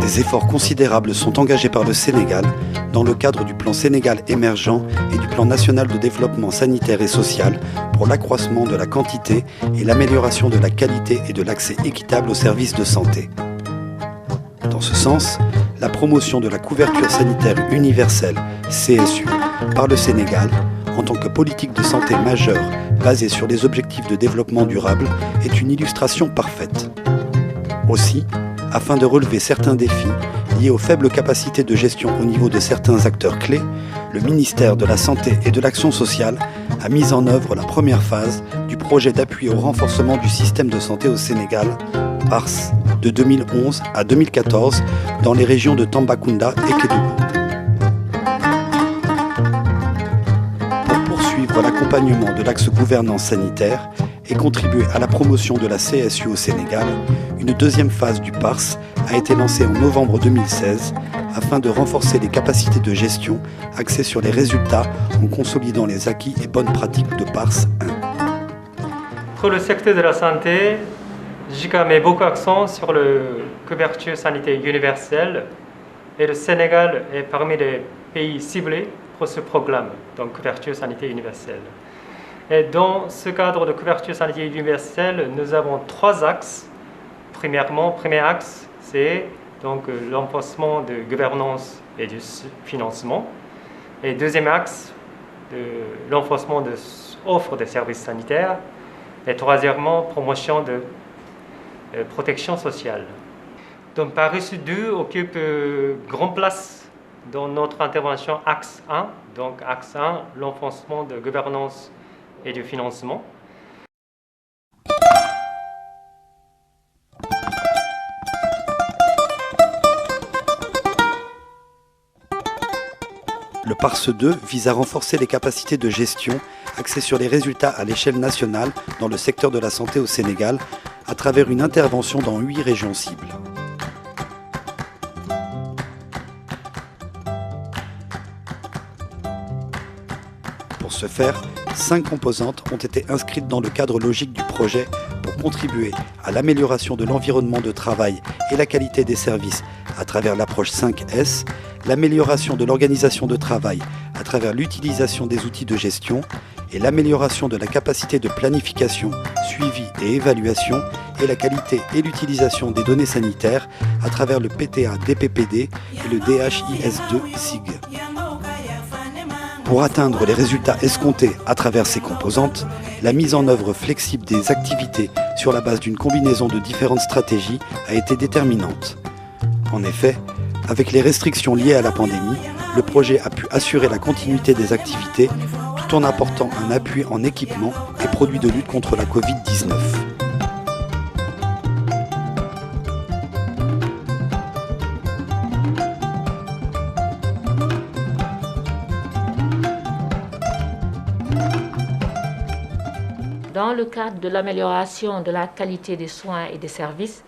Des efforts considérables sont engagés par le Sénégal dans le cadre du plan Sénégal émergent et du plan national de développement sanitaire et social pour l'accroissement de la quantité et l'amélioration de la qualité et de l'accès équitable aux services de santé. Dans ce sens, la promotion de la couverture sanitaire universelle, CSU, par le Sénégal, en tant que politique de santé majeure basée sur les objectifs de développement durable, est une illustration parfaite. Aussi, afin de relever certains défis liés aux faibles capacités de gestion au niveau de certains acteurs clés, le ministère de la Santé et de l'Action sociale a mis en œuvre la première phase du projet d'appui au renforcement du système de santé au Sénégal, PARS, de 2011 à 2014 dans les régions de Tambacounda et Kédougou. Pour poursuivre l'accompagnement de l'axe gouvernance sanitaire et contribuer à la promotion de la CSU au Sénégal, une deuxième phase du PARS a été lancée en novembre 2016 afin de renforcer les capacités de gestion axées sur les résultats en consolidant les acquis et bonnes pratiques de PARS 1. Pour le secteur de la santé, JICA met beaucoup d'accent sur la couverture sanitaire universelle et le Sénégal est parmi les pays ciblés pour ce programme, donc couverture sanitaire universelle. Et dans ce cadre de couverture sanitaire universelle, nous avons 3 axes. Premièrement, premier axe, c'est donc l'enforcement de gouvernance et du financement. Et deuxième axe, l'enforcement de l'offre de services sanitaires. Et troisièmement, promotion de protection sociale. Donc Paris 2 occupe grande place dans notre intervention axe 1. Donc axe 1, l'enforcement de gouvernance et du financement. Le PARS 2 vise à renforcer les capacités de gestion axées sur les résultats à l'échelle nationale dans le secteur de la santé au Sénégal à travers une intervention dans 8 régions cibles. Pour ce faire, 5 composantes ont été inscrites dans le cadre logique du projet pour contribuer à l'amélioration de l'environnement de travail et la qualité des services à travers l'approche 5S, l'amélioration de l'organisation de travail à travers l'utilisation des outils de gestion et l'amélioration de la capacité de planification, suivi et évaluation et la qualité et l'utilisation des données sanitaires à travers le PTA-DPPD et le DHIS2-SIG. Pour atteindre les résultats escomptés à travers ces composantes, la mise en œuvre flexible des activités sur la base d'une combinaison de différentes stratégies a été déterminante. En effet, avec les restrictions liées à la pandémie, le projet a pu assurer la continuité des activités tout en apportant un appui en équipement et produits de lutte contre la Covid-19. Dans le cadre de l'amélioration de la qualité des soins et des services,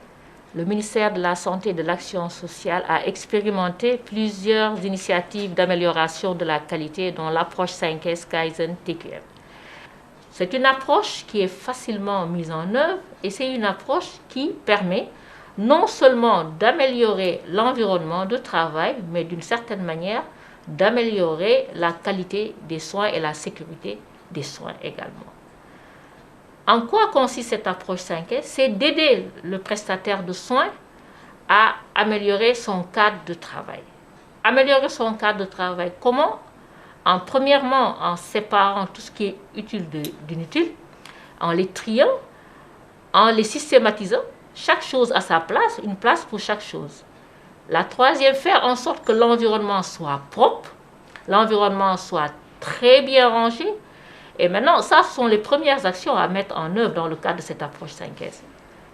le ministère de la Santé et de l'Action sociale a expérimenté plusieurs initiatives d'amélioration de la qualité dont l'approche 5S Kaizen TQM. C'est une approche qui est facilement mise en œuvre et c'est une approche qui permet non seulement d'améliorer l'environnement de travail, mais d'une certaine manière d'améliorer la qualité des soins et la sécurité des soins également. En quoi consiste cette approche 5S? C'est d'aider le prestataire de soins à améliorer son cadre de travail. Améliorer son cadre de travail, comment? Premièrement, en séparant tout ce qui est utile d'inutile, en les triant, en les systématisant, chaque chose à sa place, une place pour chaque chose. La troisième, faire en sorte que l'environnement soit propre, l'environnement soit très bien rangé. Et maintenant, ça, ce sont les premières actions à mettre en œuvre dans le cadre de cette approche 5S.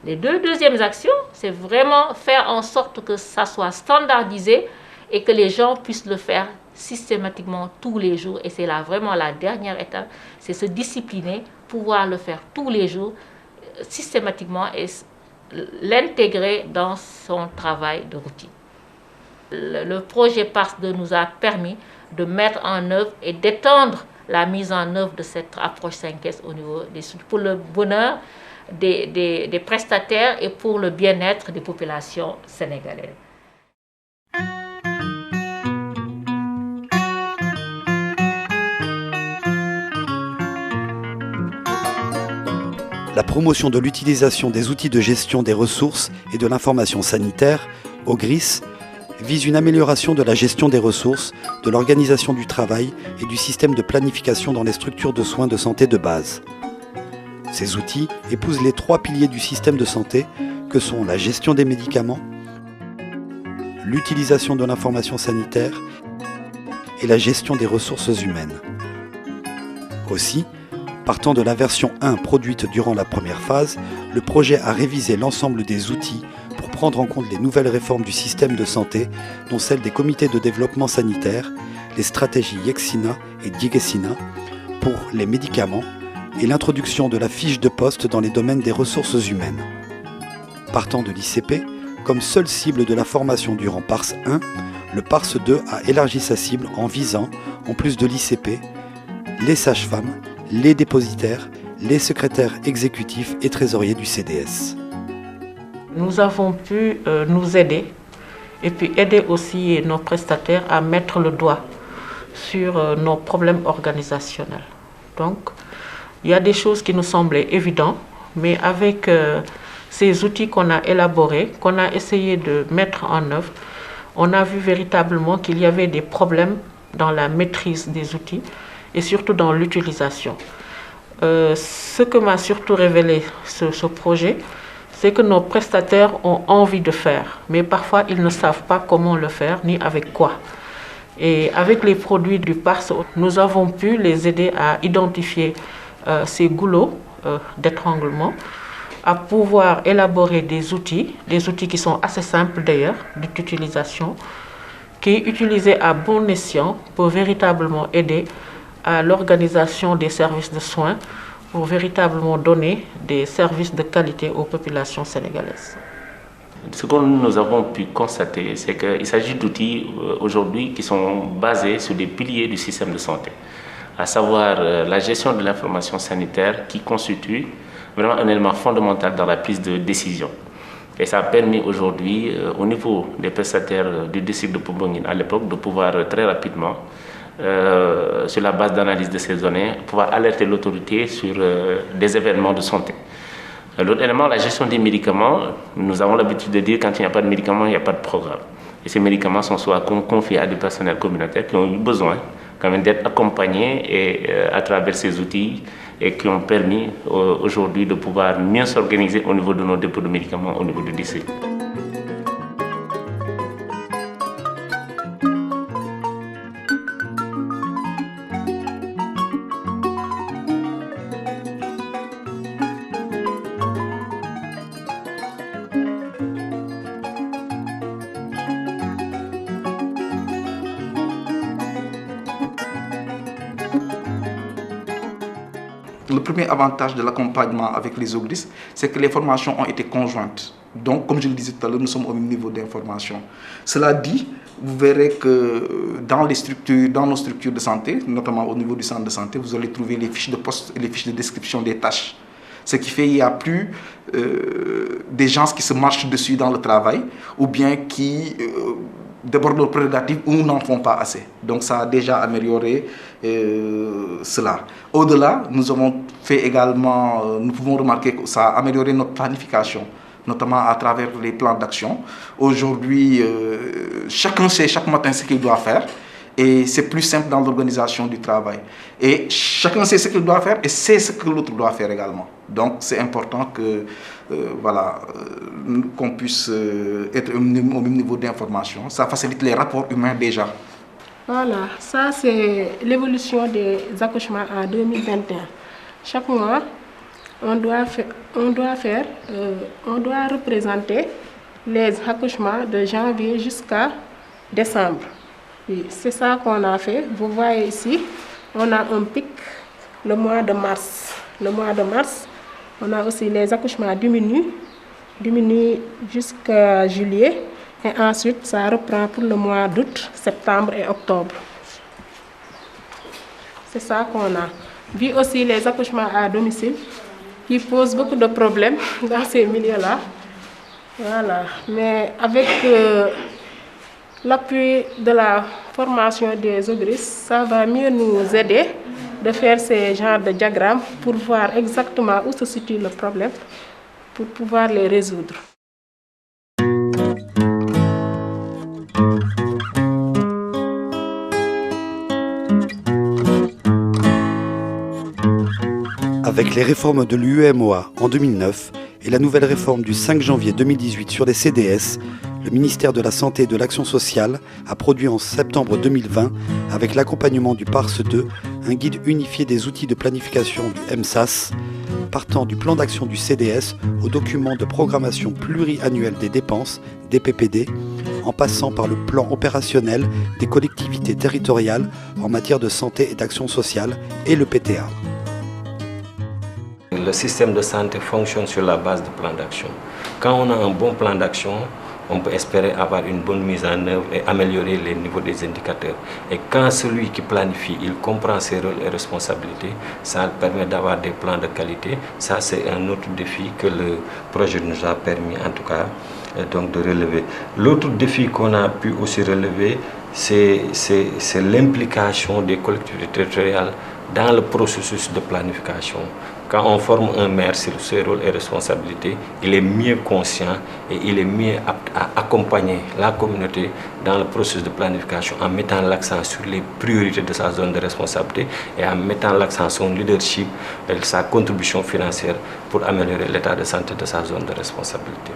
Les deux deuxièmes actions, c'est vraiment faire en sorte que ça soit standardisé et que les gens puissent le faire systématiquement tous les jours. Et c'est là vraiment la dernière étape, c'est se discipliner, pouvoir le faire tous les jours, systématiquement et l'intégrer dans son travail de routine. Le projet PARS-2 nous a permis de mettre en œuvre et d'étendre la mise en œuvre de cette approche 5S au niveau pour le bonheur des prestataires et pour le bien-être des populations sénégalaises. La promotion de l'utilisation des outils de gestion des ressources et de l'information sanitaire, OGRIS, vise une amélioration de la gestion des ressources, de l'organisation du travail et du système de planification dans les structures de soins de santé de base. Ces outils épousent les 3 piliers du système de santé que sont la gestion des médicaments, l'utilisation de l'information sanitaire et la gestion des ressources humaines. Aussi, partant de la version 1 produite durant la première phase, le projet a révisé l'ensemble des outils pour prendre en compte les nouvelles réformes du système de santé, dont celle des comités de développement sanitaire, les stratégies YEXINA et DIGESINA pour les médicaments et l'introduction de la fiche de poste dans les domaines des ressources humaines. Partant de l'ICP, comme seule cible de la formation durant PARS 1, le PARS 2 a élargi sa cible en visant, en plus de l'ICP, les sages-femmes, les dépositaires, les secrétaires exécutifs et trésoriers du CDS. Nous avons pu nous aider et puis aider aussi nos prestataires à mettre le doigt sur nos problèmes organisationnels. Donc, il y a des choses qui nous semblaient évidentes, mais avec ces outils qu'on a élaborés, qu'on a essayé de mettre en œuvre, on a vu véritablement qu'il y avait des problèmes dans la maîtrise des outils et surtout dans l'utilisation. Ce que m'a surtout révélé ce projet, c'est que nos prestataires ont envie de faire, mais parfois ils ne savent pas comment le faire ni avec quoi. Et avec les produits du PARS, nous avons pu les aider à identifier ces goulots d'étranglement, à pouvoir élaborer des outils qui sont assez simples d'ailleurs d'utilisation, qui est utilisé à bon escient pour véritablement aider à l'organisation des services de soins, pour véritablement donner des services de qualité aux populations sénégalaises. Ce que nous avons pu constater, c'est qu'il s'agit d'outils aujourd'hui qui sont basés sur des piliers du système de santé, à savoir la gestion de l'information sanitaire qui constitue vraiment un élément fondamental dans la prise de décision. Et ça a permis aujourd'hui, au niveau des prestataires du district de Pombongine à l'époque, de pouvoir très rapidement, sur la base d'analyse de ces données, pouvoir alerter l'autorité sur des événements de santé. L'autre élément, la gestion des médicaments. Nous avons l'habitude de dire quand il n'y a pas de médicaments, il n'y a pas de programme. Et ces médicaments sont soit confiés à des personnels communautaires qui ont eu besoin quand même d'être accompagnés et, à travers ces outils et qui ont permis aujourd'hui de pouvoir mieux s'organiser au niveau de nos dépôts de médicaments au niveau du district. Le premier avantage de l'accompagnement avec les OGRIS, c'est que les formations ont été conjointes. Donc, comme je le disais tout à l'heure, nous sommes au même niveau d'information. Cela dit, vous verrez que dans nos structures de santé, notamment au niveau du centre de santé, vous allez trouver les fiches de poste et les fiches de description des tâches. Ce qui fait qu'il n'y a plus des gens qui se marchent dessus dans le travail ou bien qui débordent leurs prérogatives ou n'en font pas assez. Donc ça a déjà amélioré cela. Au-delà, nous avons fait également, nous pouvons remarquer que ça a amélioré notre planification, notamment à travers les plans d'action. Aujourd'hui, chacun sait chaque matin ce qu'il doit faire. Et c'est plus simple dans l'organisation du travail. Et chacun sait ce qu'il doit faire et sait ce que l'autre doit faire également. Donc c'est important que qu'on puisse être au même niveau d'information. Ça facilite les rapports humains déjà. Voilà, ça c'est l'évolution des accouchements en 2021. Chaque mois, on doit représenter les accouchements de janvier jusqu'à décembre. Oui, c'est ça qu'on a fait. Vous voyez ici, on a un pic le mois de mars. Le mois de mars, on a aussi les accouchements diminuent diminue jusqu'à juillet et ensuite ça reprend pour le mois d'août, septembre et octobre. C'est ça qu'on a. Vu aussi les accouchements à domicile qui posent beaucoup de problèmes dans ces milieux-là. Voilà. Mais avec l'appui de la formation des OGRIS, ça va mieux nous aider de faire ces genres de diagrammes pour voir exactement où se situe le problème, pour pouvoir les résoudre. Avec les réformes de l'UEMOA en 2009 et la nouvelle réforme du 5 janvier 2018 sur les CDS, le ministère de la Santé et de l'Action sociale a produit en septembre 2020, avec l'accompagnement du PARS 2, un guide unifié des outils de planification du MSAS, partant du plan d'action du CDS au document de programmation pluriannuelle des dépenses, DPPD, en passant par le plan opérationnel des collectivités territoriales en matière de santé et d'action sociale et le PTA. Le système de santé fonctionne sur la base de plan d'action. Quand on a un bon plan d'action, on peut espérer avoir une bonne mise en œuvre et améliorer les niveaux des indicateurs. Et quand celui qui planifie, il comprend ses rôles et responsabilités, ça permet d'avoir des plans de qualité. Ça, c'est un autre défi que le projet nous a permis, en tout cas, donc de relever. L'autre défi qu'on a pu aussi relever, c'est l'implication des collectivités territoriales dans le processus de planification. Quand on forme un maire sur ses rôles et responsabilités, il est mieux conscient et il est mieux apte à accompagner la communauté dans le processus de planification en mettant l'accent sur les priorités de sa zone de responsabilité et en mettant l'accent sur son leadership et sa contribution financière pour améliorer l'état de santé de sa zone de responsabilité.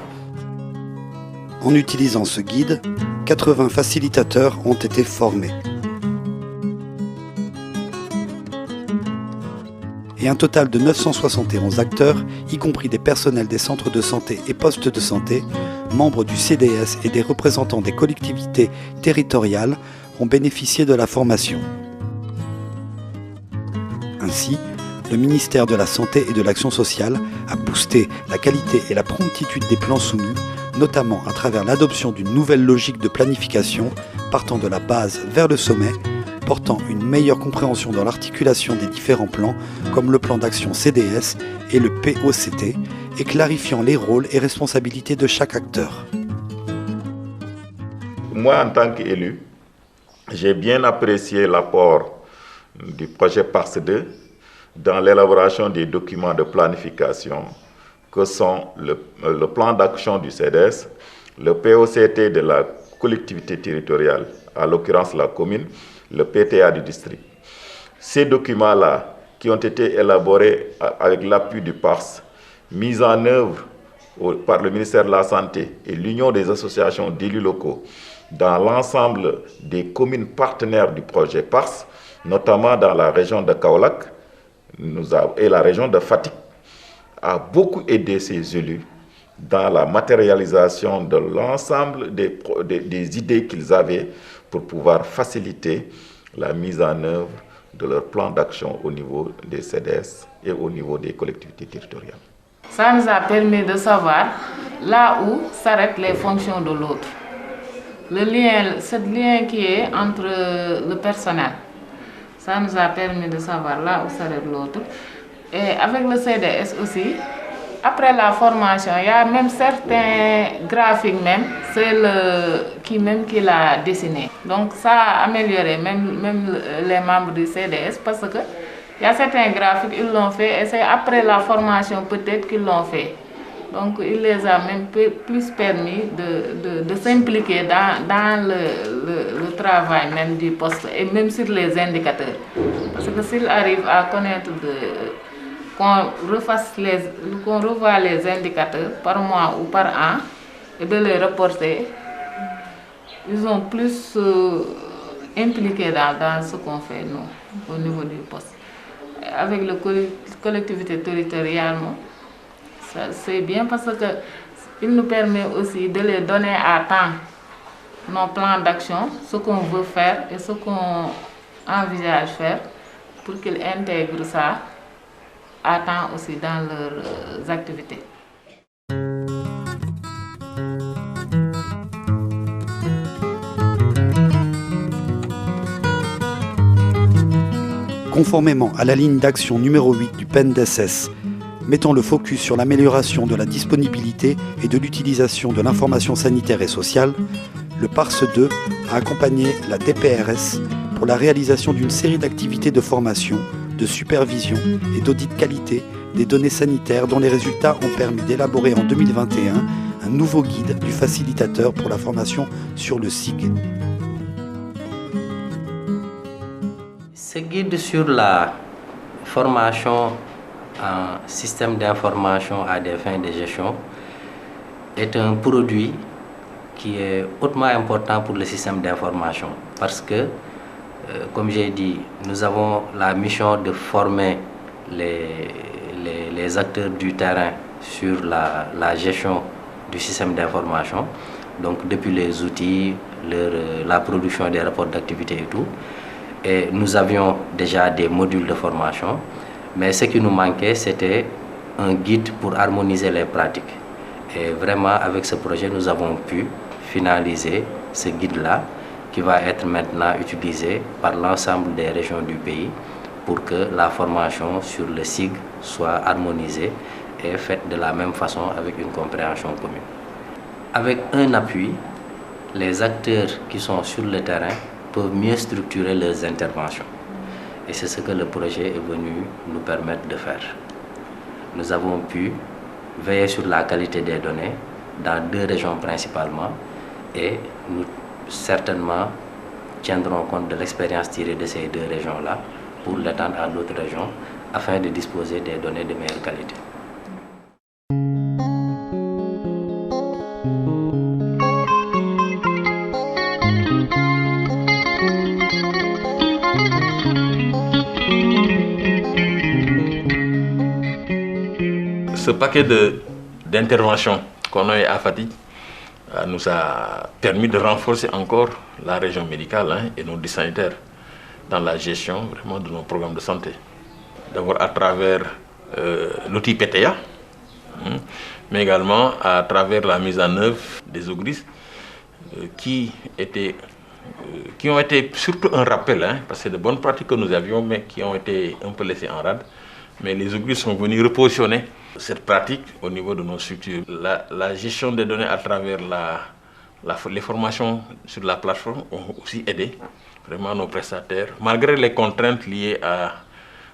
En utilisant ce guide, 80 facilitateurs ont été formés. Et un total de 971 acteurs, y compris des personnels des centres de santé et postes de santé, membres du CDS et des représentants des collectivités territoriales, ont bénéficié de la formation. Ainsi, le ministère de la Santé et de l'Action sociale a boosté la qualité et la promptitude des plans soumis, notamment à travers l'adoption d'une nouvelle logique de planification partant de la base vers le sommet, portant une meilleure compréhension dans l'articulation des différents plans, comme le plan d'action CDS et le POCT, et clarifiant les rôles et responsabilités de chaque acteur. Moi, en tant qu'élu, j'ai bien apprécié l'apport du projet PARS 2 dans l'élaboration des documents de planification que sont le plan d'action du CDS, le POCT de la collectivité territoriale, à l'occurrence la commune, le PTA du district. Ces documents-là, qui ont été élaborés avec l'appui du PARS, mis en œuvre par le ministère de la Santé et l'Union des associations d'élus locaux dans l'ensemble des communes partenaires du projet PARS, notamment dans la région de Kaolack et la région de Fatick, a beaucoup aidé ces élus dans la matérialisation de l'ensemble des idées qu'ils avaient pour pouvoir faciliter la mise en œuvre de leur plan d'action au niveau des CDS et au niveau des collectivités territoriales. Ça nous a permis de savoir là où s'arrêtent les fonctions de l'autre. Ce lien qui est entre le personnel, ça nous a permis de savoir là où s'arrête l'autre. Et avec le CDS aussi, après la formation, il y a même certains graphiques même, c'est qui l'a dessiné. Donc ça a amélioré même les membres du CDS parce que il y a certains graphiques, ils l'ont fait et c'est après la formation peut-être qu'ils l'ont fait. Donc il les a même plus permis de s'impliquer dans le travail même du poste et même sur les indicateurs. Parce que s'ils arrivent à connaître qu'on revoie les indicateurs par mois ou par an et de les reporter, ils ont plus impliqué dans ce qu'on fait nous au niveau du poste. Avec les collectivités territoriales, c'est bien parce qu'il nous permet aussi de les donner à temps nos plans d'action, ce qu'on veut faire et ce qu'on envisage faire pour qu'ils intègrent ça à temps aussi dans leurs activités. conformément à la ligne d'action numéro 8 du PNDSS, mettant le focus sur l'amélioration de la disponibilité et de l'utilisation de l'information sanitaire et sociale, le PARS 2 a accompagné la DPRS pour la réalisation d'une série d'activités de formation, de supervision et d'audit qualité des données sanitaires dont les résultats ont permis d'élaborer en 2021 un nouveau guide du facilitateur pour la formation sur le SIG. Ce guide sur la formation en système d'information à des fins de gestion est un produit qui est hautement important pour le système d'information parce que, comme j'ai dit, nous avons la mission de former les acteurs du terrain sur la gestion du système d'information, donc depuis les outils, la production des rapports d'activité et tout. Et nous avions déjà des modules de formation, mais ce qui nous manquait, c'était un guide pour harmoniser les pratiques. Et vraiment, avec ce projet, nous avons pu finaliser ce guide-là qui va être maintenant utilisé par l'ensemble des régions du pays pour que la formation sur le SIG soit harmonisée et faite de la même façon avec une compréhension commune. Avec un appui, les acteurs qui sont sur le terrain peuvent mieux structurer leurs interventions. Et c'est ce que le projet est venu nous permettre de faire. Nous avons pu veiller sur la qualité des données dans 2 régions principalement et nous certainement tiendrons compte de l'expérience tirée de ces 2 régions-là pour l'étendre à d'autres régions afin de disposer des données de meilleure qualité. Ce paquet d'interventions qu'on a eu à Fatick nous a permis de renforcer encore la région médicale et nos districts sanitaires dans la gestion vraiment de nos programmes de santé. D'abord à travers l'outil PTA, mais également à travers la mise en œuvre des OGRIS qui ont été surtout un rappel, parce que c'est de bonnes pratiques que nous avions, mais qui ont été un peu laissées en rade. Mais les OGRIS sont venus repositionner cette pratique au niveau de nos structures. La gestion des données à travers les formations sur la plateforme ont aussi aidé vraiment nos prestataires, malgré les contraintes liées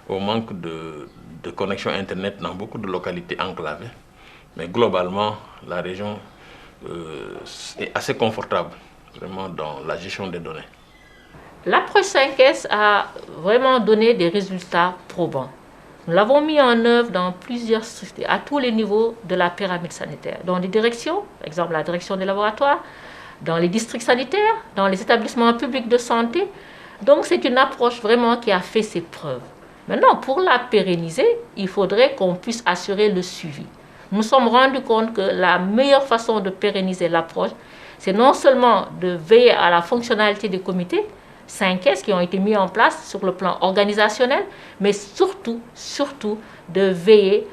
au manque de connexion Internet dans beaucoup de localités enclavées. Mais globalement, la région est assez confortable vraiment dans la gestion des données. L'approche 5S a vraiment donné des résultats probants. Nous l'avons mis en œuvre dans plusieurs structures, à tous les niveaux de la pyramide sanitaire. Dans les directions, par exemple la direction des laboratoires, dans les districts sanitaires, dans les établissements publics de santé. Donc c'est une approche vraiment qui a fait ses preuves. Maintenant, pour la pérenniser, il faudrait qu'on puisse assurer le suivi. Nous nous sommes rendus compte que la meilleure façon de pérenniser l'approche, c'est non seulement de veiller à la fonctionnalité des comités, 5S qui ont été mis en place sur le plan organisationnel, mais surtout de veiller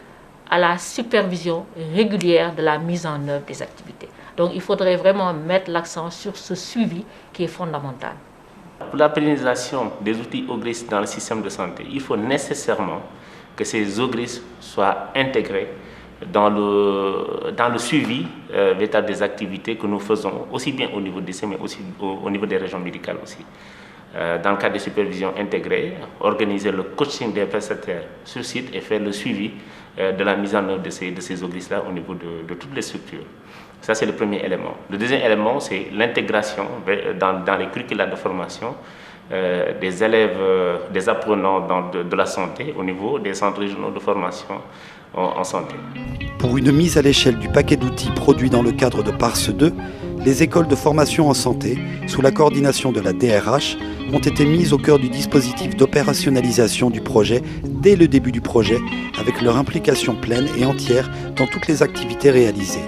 à la supervision régulière de la mise en œuvre des activités. Donc il faudrait vraiment mettre l'accent sur ce suivi qui est fondamental. Pour la pérennisation des outils OGRIS dans le système de santé, il faut nécessairement que ces OGRIS soient intégrés dans le suivi véritable des activités que nous faisons, aussi bien au niveau des CEM, mais aussi au niveau des régions médicales aussi. Dans le cadre de supervision intégrée, organiser le coaching des prestataires sur site et faire le suivi de la mise en œuvre de ces OGRIS-là au niveau de toutes les structures. Ça, c'est le premier élément. Le deuxième élément, c'est l'intégration dans les curricula de formation des élèves, des apprenants de la santé au niveau des centres régionaux de formation en santé. Pour une mise à l'échelle du paquet d'outils produit dans le cadre de PARS 2, les écoles de formation en santé, sous la coordination de la DRH, ont été mises au cœur du dispositif d'opérationnalisation du projet dès le début du projet, avec leur implication pleine et entière dans toutes les activités réalisées.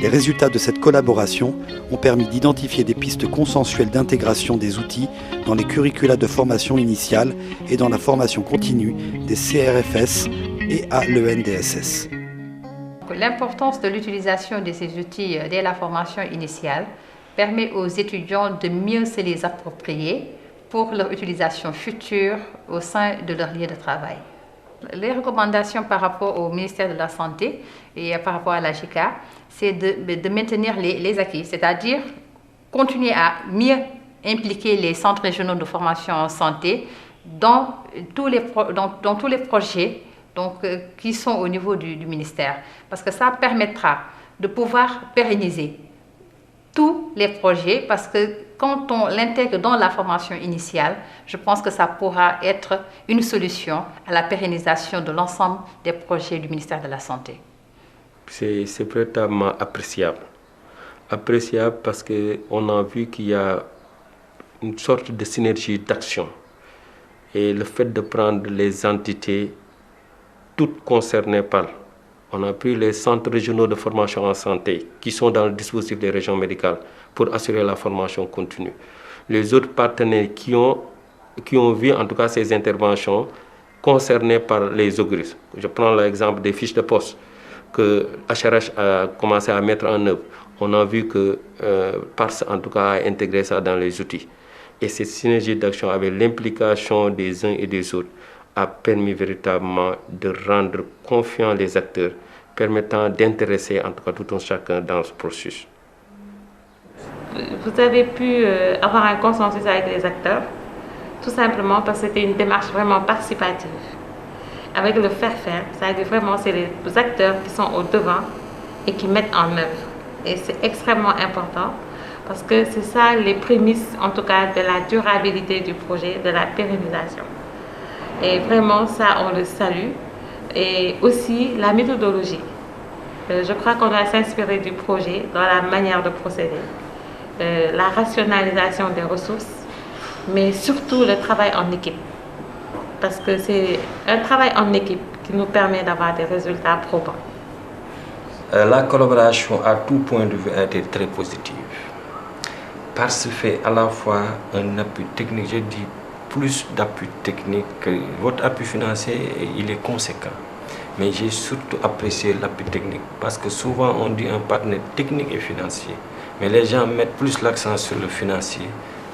Les résultats de cette collaboration ont permis d'identifier des pistes consensuelles d'intégration des outils dans les curricula de formation initiale et dans la formation continue des CRFS et à l'ENDSS. L'importance de l'utilisation de ces outils dès la formation initiale permet aux étudiants de mieux se les approprier pour leur utilisation future au sein de leur lieu de travail. Les recommandations par rapport au ministère de la Santé et par rapport à la JICA, c'est de maintenir les acquis, c'est-à-dire continuer à mieux impliquer les centres régionaux de formation en santé dans tous les projets qui sont au niveau du ministère. Parce que ça permettra de pouvoir pérenniser tous les projets, parce que quand on l'intègre dans la formation initiale, je pense que ça pourra être une solution à la pérennisation de l'ensemble des projets du ministère de la Santé. C'est véritablement appréciable. Appréciable parce qu'on a vu qu'il y a une sorte de synergie d'action. Et le fait de prendre les entités toutes concernées par, on a pris les centres régionaux de formation en santé qui sont dans le dispositif des régions médicales pour assurer la formation continue. Les autres partenaires qui ont vu en tout cas ces interventions concernées par les OGRIS. Je prends l'exemple des fiches de poste que HRH a commencé à mettre en œuvre. On a vu que PARS en tout cas a intégré ça dans les outils. Et cette synergie d'action avec l'implication des uns et des autres a permis véritablement de rendre confiants les acteurs, permettant d'intéresser en tout cas tout un chacun dans ce processus. Vous avez pu avoir un consensus avec les acteurs, tout simplement parce que c'était une démarche vraiment participative. Avec le faire-faire, c'est-à-dire vraiment c'est les acteurs qui sont au devant et qui mettent en œuvre. Et c'est extrêmement important parce que c'est ça les prémices en tout cas de la durabilité du projet, de la pérennisation. Et vraiment ça on le salue. Et aussi la méthodologie. Je crois qu'on doit s'inspirer du projet dans la manière de procéder. La rationalisation des ressources, mais surtout le travail en équipe. Parce que c'est un travail en équipe qui nous permet d'avoir des résultats probants. La collaboration à tout point de vue a été très positive. Parce que fait à la fois un appui technique, je dis plus d'appui technique, que votre appui financier il est conséquent. Mais j'ai surtout apprécié l'appui technique parce que souvent on dit un partenaire technique et financier. Mais les gens mettent plus l'accent sur le financier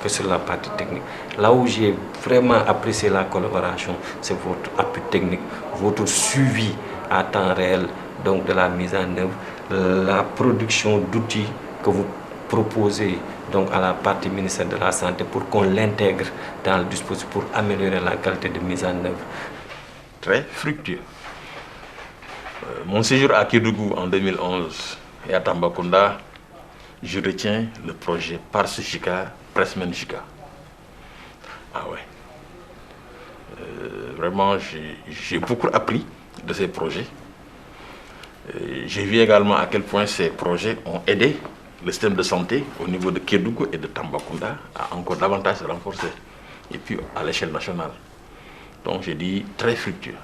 que sur la partie technique. Là où j'ai vraiment apprécié la collaboration, c'est votre appui technique, votre suivi à temps réel donc de la mise en œuvre, la production d'outils que vous proposez donc à la partie ministère de la Santé pour qu'on l'intègre dans le dispositif pour améliorer la qualité de mise en œuvre. Très fructueux. Mon séjour à Kédougou en 2011 et à Tambacounda, je retiens le projet PARS-JICA, Pressmen-JICA. Ah ouais. Vraiment, j'ai beaucoup appris de ces projets. J'ai vu également à quel point ces projets ont aidé le système de santé au niveau de Kédougou et de Tambacounda à encore davantage se renforcer. Et puis à l'échelle nationale. Donc j'ai dit très fructueux.